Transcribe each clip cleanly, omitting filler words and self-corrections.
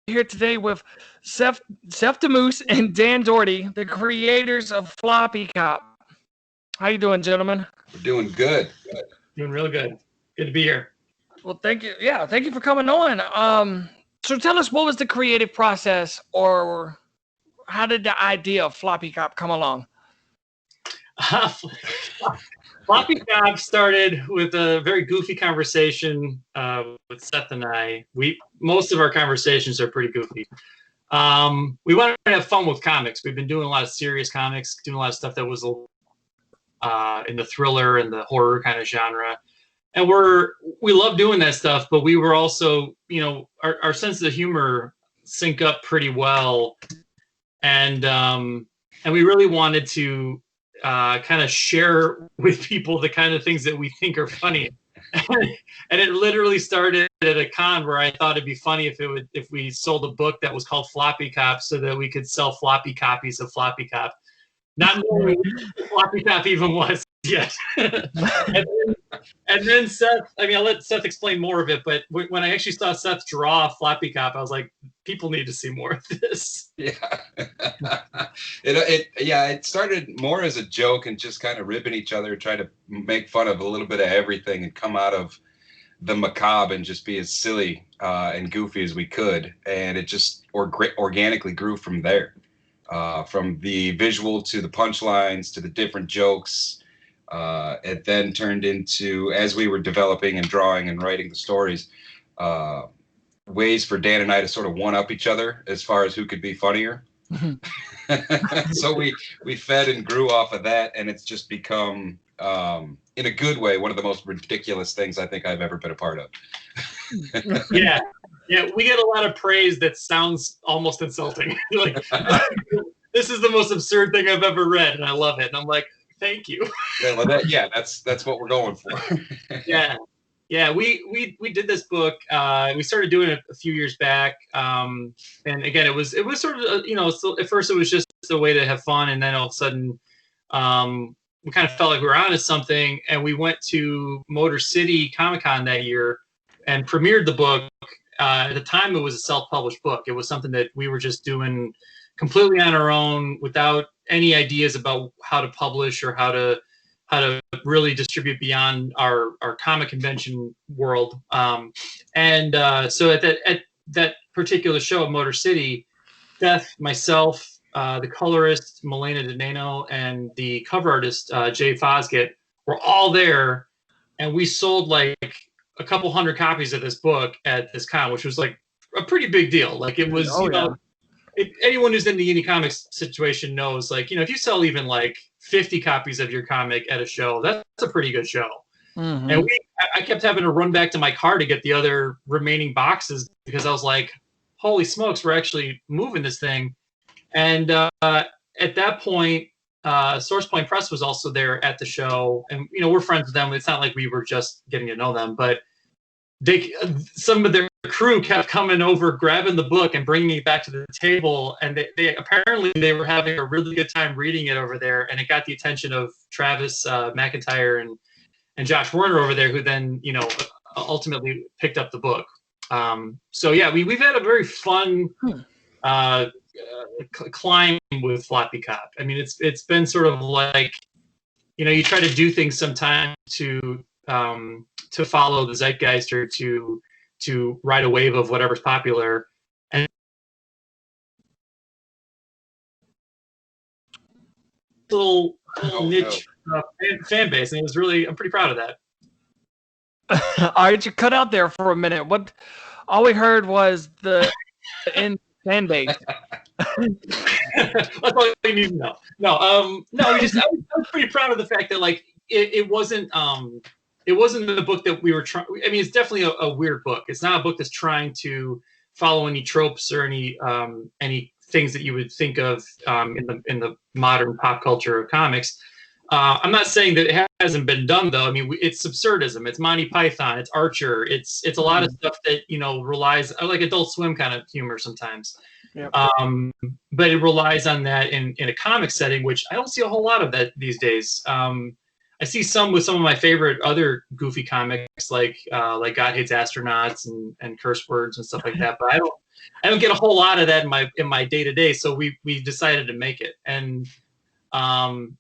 here today with Seth Damoose and Dan Dougherty, the creators of Floppy Cop. How you doing, gentlemen? We're doing good. Doing real good. Good to be here. Well, thank you. Yeah, thank you for coming on. So tell us, what was the creative process, or how did the idea of Floppy Cop come along? Floppy Cop started with a very goofy conversation with Seth and I. Most of our conversations are pretty goofy. We wanted to have fun with comics. We've been doing a lot of serious comics, doing a lot of stuff that was in the thriller and the horror kind of genre. And we love doing that stuff, but we were also, our sense of humor sync up pretty well. And we really wanted to kind of share with people the kind of things that we think are funny. And it literally started at a con where I thought it'd be funny if we sold a book that was called Floppy Cop so that we could sell floppy copies of Floppy Cop. Not knowing what Floppy Cop even was yet. and then Seth, I'll let Seth explain more of it, but when I actually saw Seth draw Floppy Cop, I was like, people need to see more of this. Yeah. It started more as a joke and just kind of ribbing each other, trying to make fun of a little bit of everything and come out of the macabre and just be as silly and goofy as we could. And it just organically grew from there. From the visual to the punchlines to the different jokes. It then turned into, as we were developing and drawing and writing the stories, ways for Dan and I to sort of one-up each other as far as who could be funnier. So we fed and grew off of that, and it's just become, in a good way, one of the most ridiculous things I think I've ever been a part of. Yeah, we get a lot of praise that sounds almost insulting. Like, this is the most absurd thing I've ever read, and I love it. And I'm like, thank you. Yeah, well, that's what we're going for. Yeah. We did this book. We started doing it a few years back, and again, it was sort of so at first it was just a way to have fun, and then all of a sudden, we kind of felt like we were onto something, and we went to Motor City Comic-Con that year and premiered the book. At the time, it was a self-published book. It was something that we were just doing completely on our own, without any ideas about how to publish or how to really distribute beyond our comic convention world. So at that particular show at Motor City, Seth, myself, the colorist Milena Denano, and the cover artist Jay Fosgett were all there, and we sold like a couple hundred copies of this book at this con, which was like a pretty big deal. Like, it was, anyone who's in the indie comics situation knows, like, if you sell even like 50 copies of your comic at a show, that's a pretty good show. Mm-hmm. And I kept having to run back to my car to get the other remaining boxes, because I was like, holy smokes, we're actually moving this thing. And at that point, Source Point Press was also there at the show, and we're friends with them. It's not like we were just getting to know them, but some of their crew kept coming over, grabbing the book and bringing it back to the table, and they apparently were having a really good time reading it over there, and it got the attention of Travis McIntyre and Josh Werner over there, who then ultimately picked up the book. So yeah, we've had a very fun climb with Floppy Cop. I mean, it's been sort of like, you try to do things sometimes to follow the zeitgeist, or to ride a wave of whatever's popular, and little niche fan base, and it was really, I'm pretty proud of that. All right, you cut out there for a minute. All we heard was the fan base. That's all you need to know. No, I was pretty proud of the fact that, like, it wasn't the book that we were trying. I mean, it's definitely a weird book. It's not a book that's trying to follow any tropes or any things that you would think of in the modern pop culture of comics. I'm not saying that it hasn't been done, though. I mean, it's absurdism. It's Monty Python. It's Archer. It's a lot of stuff that relies, like Adult Swim kind of humor sometimes. Yep. But it relies on that in a comic setting, which I don't see a whole lot of that these days. I see some with some of my favorite other goofy comics, like God Hates Astronauts and Curse Words and stuff like that. But I don't get a whole lot of that in my day to day. So we decided to make it, and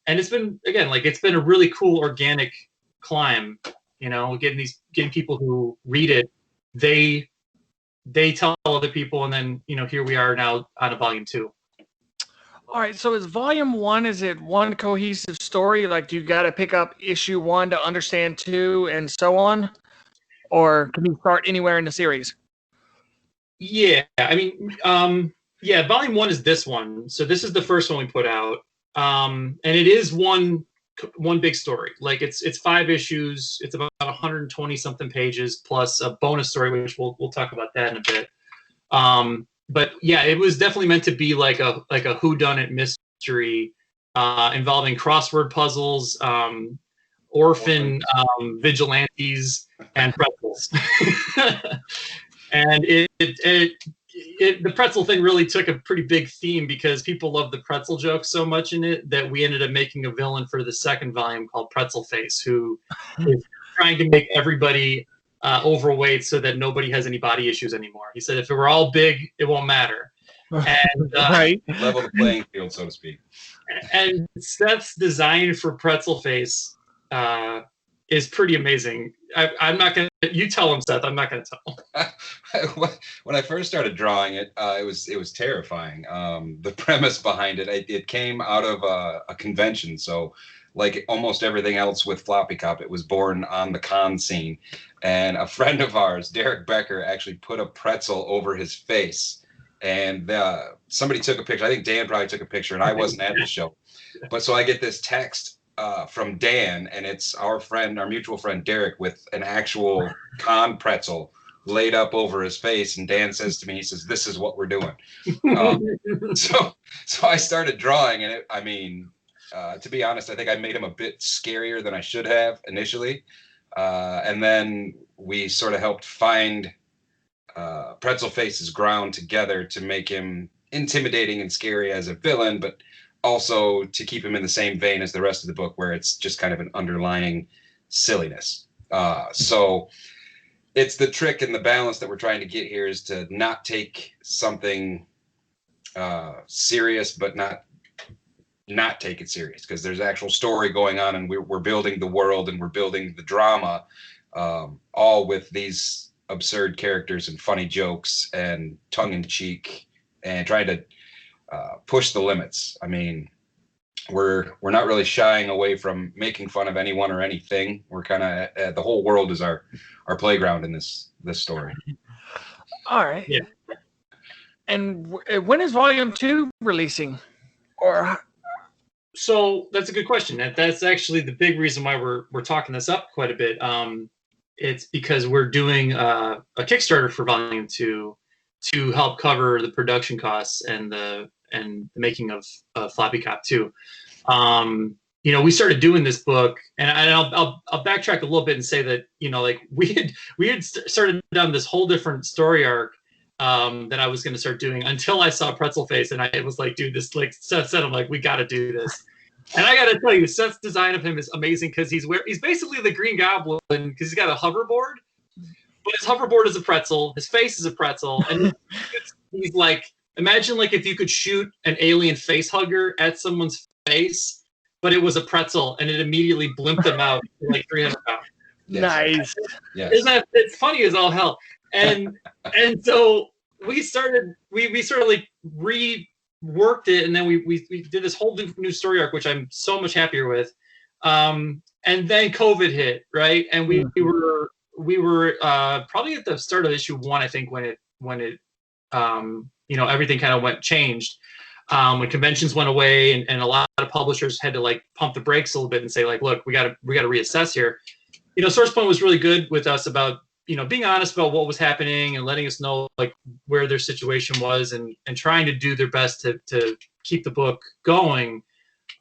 it's been, again, like, it's been a really cool organic climb. You know, getting people who read it, they tell other people, and then, you know, here we are now on a volume 2. All right, so is volume 1, is it one cohesive story? Like, do you got to pick up issue 1 to understand 2 and so on? Or can you start anywhere in the series? Yeah, I mean, yeah, volume 1 is this one. So this is the first one we put out. And it is one big story. Like, it's 5 issues. It's about 120 something pages plus a bonus story, which we'll talk about that in a bit. But yeah, it was definitely meant to be like a whodunit mystery involving crossword puzzles, orphan vigilantes, and pretzels. And the pretzel thing really took a pretty big theme because people love the pretzel joke so much in it that we ended up making a villain for the second volume called Pretzel Face, who is trying to make everybody overweight so that nobody has any body issues anymore. He said, if we're all big, it won't matter. And Right. Level the playing field, so to speak. And Seth's design for Pretzel Face is pretty amazing. I'm not gonna. You tell him, Seth. I'm not gonna tell him. When I first started drawing it, it was terrifying. The premise behind it came out of a convention. So, like almost everything else with Floppy Cop, it was born on the con scene. And a friend of ours, Derek Becker, actually put a pretzel over his face. And somebody took a picture. I think Dan probably took a picture, and I wasn't at the show. But so I get this text from Dan, and it's our mutual friend Derek, with an actual con pretzel laid up over his face. And Dan says to me, he says, "This is what we're doing." So I started drawing, and to be honest, I think I made him a bit scarier than I should have initially. And then we sort of helped find Pretzel Face's ground together to make him intimidating and scary as a villain, but also to keep him in the same vein as the rest of the book, where it's just kind of an underlying silliness. So it's the trick and the balance that we're trying to get here, is to not take something serious, but not take it serious, because there's actual story going on, and we're building the world and we're building the drama, all with these absurd characters and funny jokes and tongue-in-cheek, and trying to push the limits. I mean, we're not really shying away from making fun of anyone or anything. We're kind of the whole world is our playground in this story. All right. Yeah. And when is volume 2 releasing? Or So that's a good question. That's actually the big reason why we're talking this up quite a bit. It's because we're doing a Kickstarter for volume 2 to help cover the production costs and the making of Floppy Cop 2. You know, we started doing this book, and I'll backtrack a little bit and say that, you know, like we had started down this whole different story arc that I was going to start doing until I saw Pretzel Face, and I was like, dude, this, like Seth said, I'm like, we got to do this. And I got to tell you, Seth's design of him is amazing, because he's basically the Green Goblin, because he's got a hoverboard, but his hoverboard is a pretzel, his face is a pretzel, and he's like, imagine like if you could shoot an alien face hugger at someone's face, but it was a pretzel, and it immediately blimped them out to like 300 pounds. Yes. nice. Yes. Isn't that, it's funny as all hell. And so we sort of like reworked it, and then we did this whole new story arc, which I'm so much happier with. And then COVID hit, right? And we were probably at the start of issue 1, I think, when it you know, everything kind of changed. When conventions went away, and a lot of publishers had to like pump the brakes a little bit and say, like, look, we got to reassess here. You know, Source Point was really good with us about, you know, being honest about what was happening and letting us know like where their situation was, and trying to do their best to keep the book going.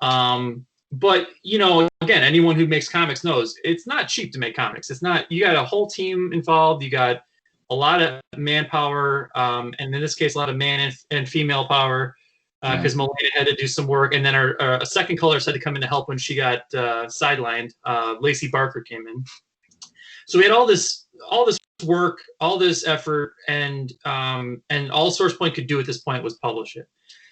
But, you know, again, anyone who makes comics knows it's not cheap to make comics. It's not, you got a whole team involved. You got a lot of manpower, and in this case, a lot of man and female power, because Melina had to do some work, and then a second colorist had to come in to help when she got sidelined. Lacey Barker came in. So we had all this work, all this effort, and all SourcePoint could do at this point was publish it.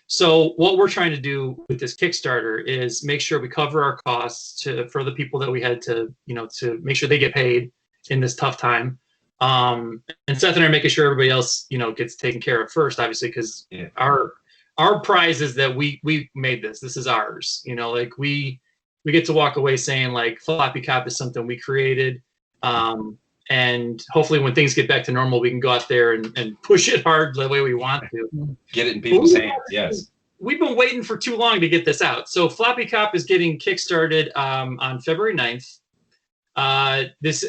So what we're trying to do with this Kickstarter is make sure we cover our costs for the people that we had to, to make sure they get paid in this tough time. And Seth and I are making sure everybody else, gets taken care of first, obviously, because our prize is that we made this. This is ours. Like we get to walk away saying like Floppy Cop is something we created. And hopefully when things get back to normal, we can go out there and push it hard the way we want to. Get it in people's hands, yes. We've been waiting for too long to get this out. So Floppy Cop is getting kickstarted on February 9th. This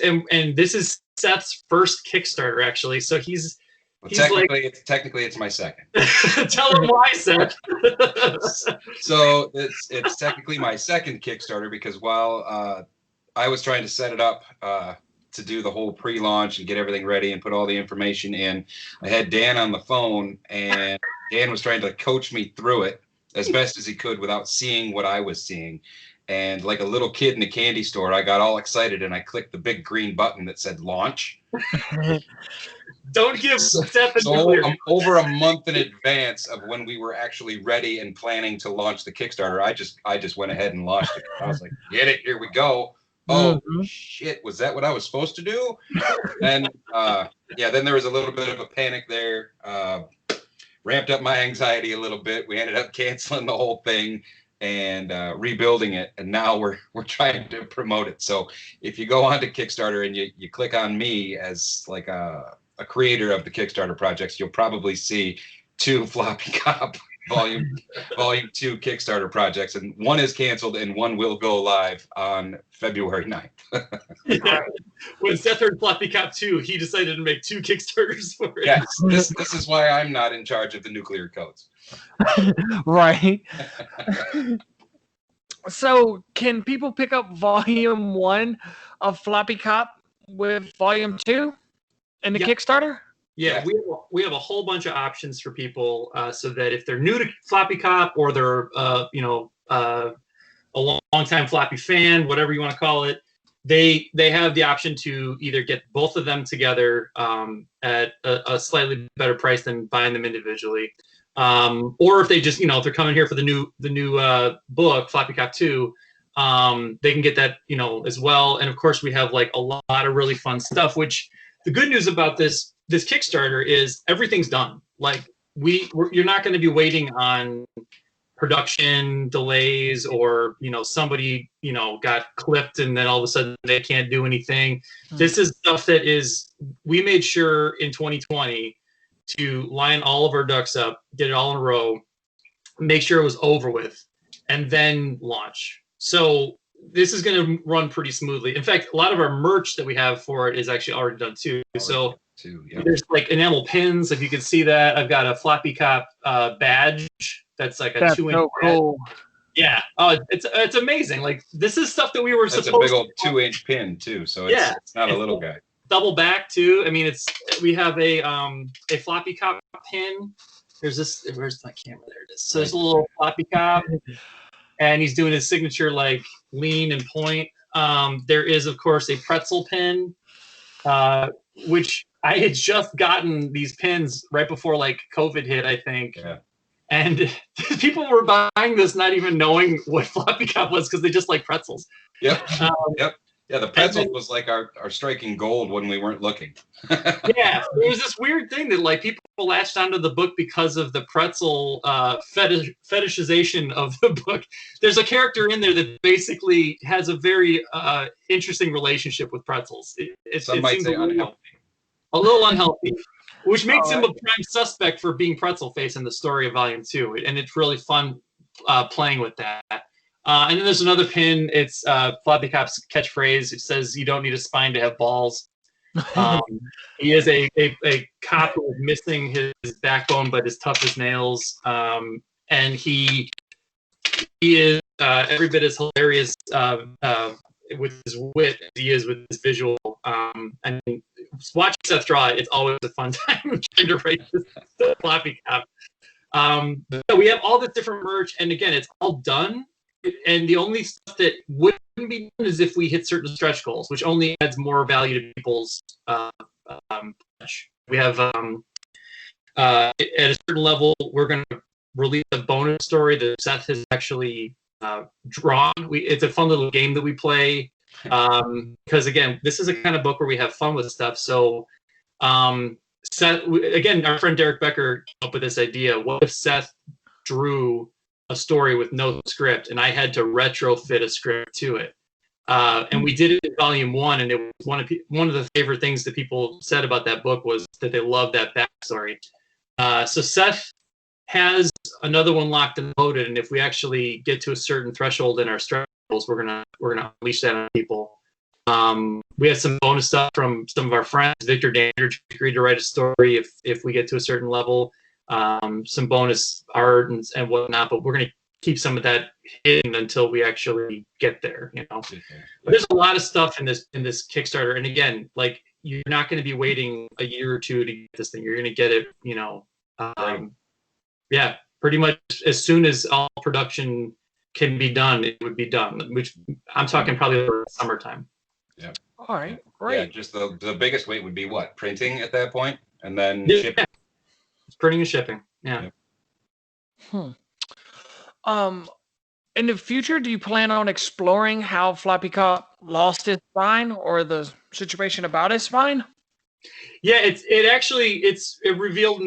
is Seth's first Kickstarter, actually. So he's technically it's my second. Tell him why, Seth. So it's technically my second Kickstarter because while I was trying to set it up to do the whole pre-launch and get everything ready and put all the information in, I had Dan on the phone, and Dan was trying to coach me through it as best as he could without seeing what I was seeing. And like a little kid in a candy store, I got all excited and I clicked the big green button that said launch. Don't give Seth a over a month in advance of when we were actually ready and planning to launch the Kickstarter, I just went ahead and launched it. I was like, get it, here we go. Oh shit, was that what I was supposed to do? And then there was a little bit of a panic there. Ramped up my anxiety a little bit. We ended up canceling the whole thing and rebuilding it, and now we're trying to promote it. So if you go onto Kickstarter and you click on me as like a creator of the Kickstarter projects, you'll probably see 2 Floppy Cop volume 2 Kickstarter projects, and one is canceled and one will go live on February 9th. Yeah. When Seth heard Floppy Cop 2, he decided to make 2 Kickstarters for it. Yes, this is why I'm not in charge of the nuclear codes. Right. So can people pick up volume 1 of Floppy Cop with volume 2 in the Kickstarter? Yeah, we have a whole bunch of options for people, so that if they're new to Floppy Cop or they're a long-time Floppy fan, whatever you want to call it, they have the option to either get both of them together at a slightly better price than buying them individually, or if they just if they're coming here for the new book Floppy Cop 2, they can get that as well. And of course we have like a lot of really fun stuff. Which the good news about this Kickstarter is everything's done. Like you're not going to be waiting on production delays or somebody got clipped and then all of a sudden they can't do anything. This is stuff that we made sure in 2020 to line all of our ducks up, get it all in a row, make sure it was over with, and then launch. So this is going to run pretty smoothly. In fact, a lot of our merch that we have for it is actually already done too. So there's like enamel pins, if you can see that. I've got a Floppy Cop badge that's like a 2-inch. So cool. Yeah. Oh, it's amazing. Like this is stuff that we were supposed to. It's a big old 2-inch pin too, so it's not a little guy. Double back too. I mean, we have a Floppy Cop pin. Where's my camera? There it is. So there's a little Floppy Cop, and he's doing his signature like lean and point. There is of course a Pretzel pin, which I had just gotten these pins right before like COVID hit, I think. Yeah. And people were buying this not even knowing what Floppy Cop was because they just like pretzels. Yep. Yep. Yeah, the pretzel was like our striking gold when we weren't looking. Yeah, it was this weird thing that like people latched onto the book because of the pretzel fetishization of the book. There's a character in there that basically has a very interesting relationship with pretzels. Some might say unhealthy. A little unhealthy, which makes him a prime suspect for being Pretzel Face in the story of Volume 2. And it's really fun playing with that. And then there's another pin. It's Floppy Cop's catchphrase. It says, "You don't need a spine to have balls." He is a cop who is missing his backbone, but is tough as nails. And he is every bit as hilarious with his wit as he is with his visual. And watching Seth draw it, it's always a fun time trying to write this Floppy Cop. But we have all this different merch, and again, it's all done. And the only stuff that wouldn't be done is if we hit certain stretch goals, which only adds more value to people's We have at a certain level, we're going to release a bonus story that Seth has actually drawn. It's a fun little game that we play because, again, this is a kind of book where we have fun with stuff. So Seth, again, our friend Derek Becker came up with this idea. What if Seth drew a story with no script and I had to retrofit a script to it? And we did it in volume 1, and it was one of the favorite things that people said about that book was that they loved that backstory. So Seth has another one locked and loaded, and if we actually get to a certain threshold in our stretch goals, we're gonna unleash that on people. We have some bonus stuff from some of our friends. Victor Dandridge agreed to write a story if we get to a certain level. Some bonus art and whatnot, but we're gonna keep some of that hidden until we actually get there. But there's a lot of stuff in this Kickstarter, and again, like, you're not going to be waiting a year or two to get this thing. You're going to get it, pretty much as soon as all production can be done, it would be done. Which I'm talking probably over summertime. Yeah. All right. Great. Yeah, just the biggest wait would be what? Printing at that point, and then shipping. It's printing and shipping. Yeah. In the future, do you plan on exploring how Floppy Cop lost his spine or the situation about his spine? Yeah, it revealed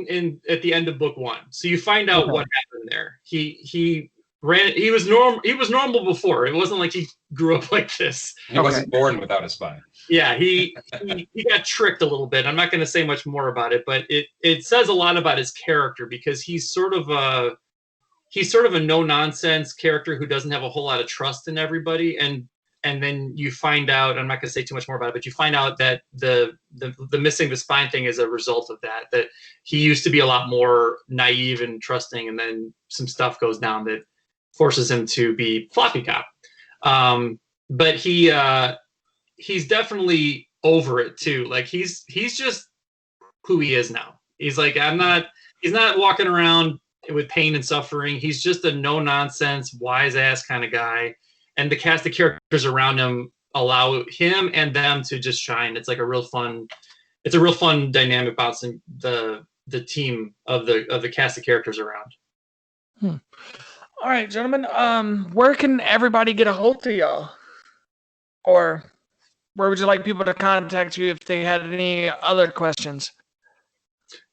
at the end of book 1. So you find out what happened there. He was normal before. It wasn't like he grew up like this. He wasn't born without a spine. Yeah, he got tricked a little bit. I'm not going to say much more about it, but it says a lot about his character because he's sort of a no-nonsense character who doesn't have a whole lot of trust in everybody. And then you find out, I'm not going to say too much more about it, but you find out that the missing the spine thing is a result of that he used to be a lot more naive and trusting, and then some stuff goes down that forces him to be Floppy Cop. But he's definitely over it too. Like he's just who he is now. He's like, he's not walking around with pain and suffering. He's just a no-nonsense, wise-ass kind of guy. And the cast of characters around him allow him and them to just shine. It's like a real fun dynamic bouncing the team of the cast of characters around. All right, gentlemen. Where can everybody get a hold of y'all? Or where would you like people to contact you if they had any other questions?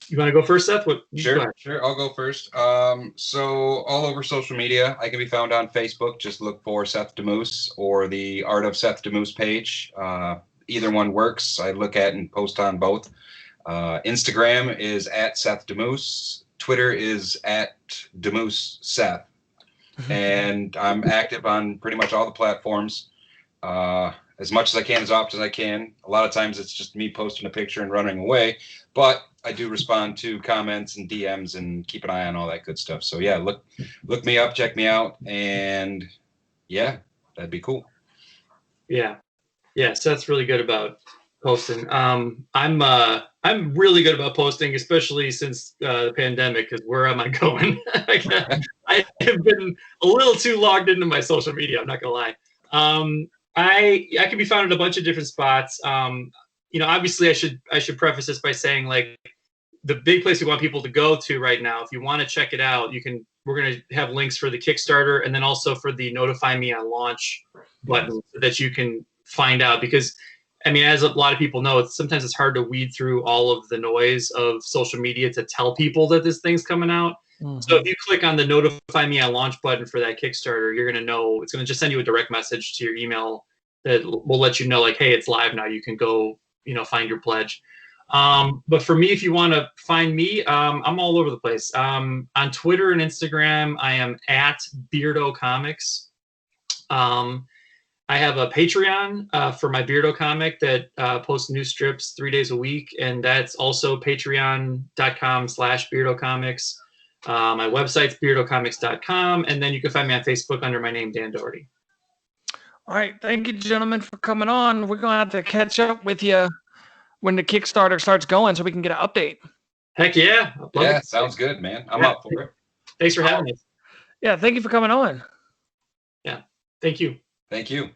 You want to go first, Seth? Sure. I'll go first. So all over social media, I can be found on Facebook. Just look for Seth Damoose or the Art of Seth Damoose page. Either one works. I look at and post on both. Instagram is at Seth Damoose. Twitter is at Damoose Seth. And I'm active on pretty much all the platforms. As much as I can, as often as I can. A lot of times it's just me posting a picture and running away, but I do respond to comments and DMs and keep an eye on all that good stuff. So yeah, look me up, check me out, and yeah, that'd be cool. Yeah, Seth's really good about posting. I'm really good about posting, especially since the pandemic. Because where am I going? I have been a little too logged into my social media. I'm not gonna lie. I can be found at a bunch of different spots. Obviously I should preface this by saying, like, the big place we want people to go to right now, if you want to check it out, we're going to have links for the Kickstarter and then also for the notify me on launch button so that you can find out, because as a lot of people know, sometimes it's hard to weed through all of the noise of social media to tell people that this thing's coming out. Mm-hmm. So if you click on the notify me on launch button for that Kickstarter, you're going to know, it's going to just send you a direct message to your email that will let you know, like, hey, it's live now. You can go, find your pledge. But for me, if you want to find me, I'm all over the place. On Twitter and Instagram, I am at Beardo Comics. I have a Patreon for my Beardo comic that posts new strips 3 days a week, and that's also patreon.com/Beardo Comics. My website's beardocomics.com, and then you can find me on Facebook under my name, Dan Dougherty. All right. Thank you, gentlemen, for coming on. We're going to have to catch up with you when the Kickstarter starts going so we can get an update. Heck yeah. Yeah, sounds good, man. I'm up for it. Thanks for having me. Yeah, thank you for coming on. Yeah, thank you. Thank you.